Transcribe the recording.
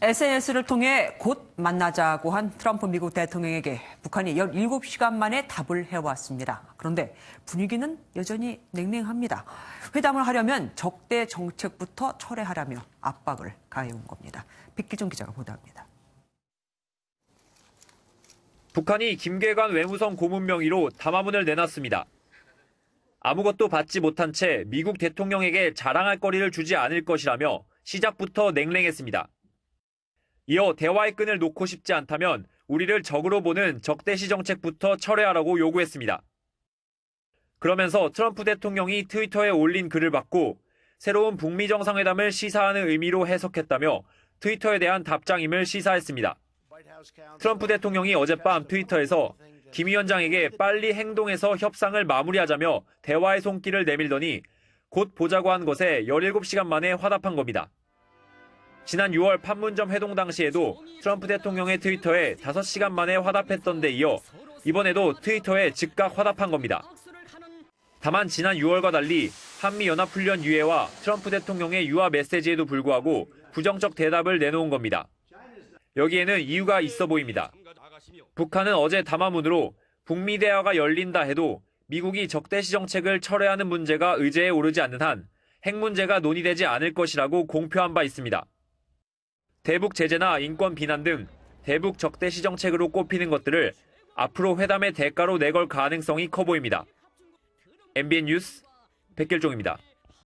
SNS를 통해 곧 만나자고 한 트럼프 미국 대통령에게 북한이 17시간 만에 답을 해왔습니다. 그런데 분위기는 여전히 냉랭합니다. 회담을 하려면 적대 정책부터 철회하라며 압박을 가해온 겁니다. 백기종 기자가 보도합니다. 북한이 김계관 외무성 고문 명의로 담화문을 내놨습니다. 아무것도 받지 못한 채 미국 대통령에게 자랑할 거리를 주지 않을 것이라며 시작부터 냉랭했습니다. 이어 대화의 끈을 놓고 싶지 않다면 우리를 적으로 보는 적대시 정책부터 철회하라고 요구했습니다. 그러면서 트럼프 대통령이 트위터에 올린 글을 받고 새로운 북미 정상회담을 시사하는 의미로 해석했다며 트위터에 대한 답장임을 시사했습니다. 트럼프 대통령이 어젯밤 트위터에서 김 위원장에게 빨리 행동해서 협상을 마무리하자며 대화의 손길을 내밀더니 곧 보자고 한 것에 17시간 만에 화답한 겁니다. 지난 6월 판문점 회동 당시에도 트럼프 대통령의 트위터에 5시간 만에 화답했던 데 이어 이번에도 트위터에 즉각 화답한 겁니다. 다만 지난 6월과 달리 한미연합훈련 유예와 트럼프 대통령의 유화 메시지에도 불구하고 부정적 대답을 내놓은 겁니다. 여기에는 이유가 있어 보입니다. 북한은 어제 담화문으로 북미 대화가 열린다 해도 미국이 적대시 정책을 철회하는 문제가 의제에 오르지 않는 한 핵 문제가 논의되지 않을 것이라고 공표한 바 있습니다. 대북 제재나 인권 비난 등 대북 적대시 정책으로 꼽히는 것들을 앞으로 회담의 대가로 내걸 가능성이 커 보입니다. MBN 뉴스 백길종입니다.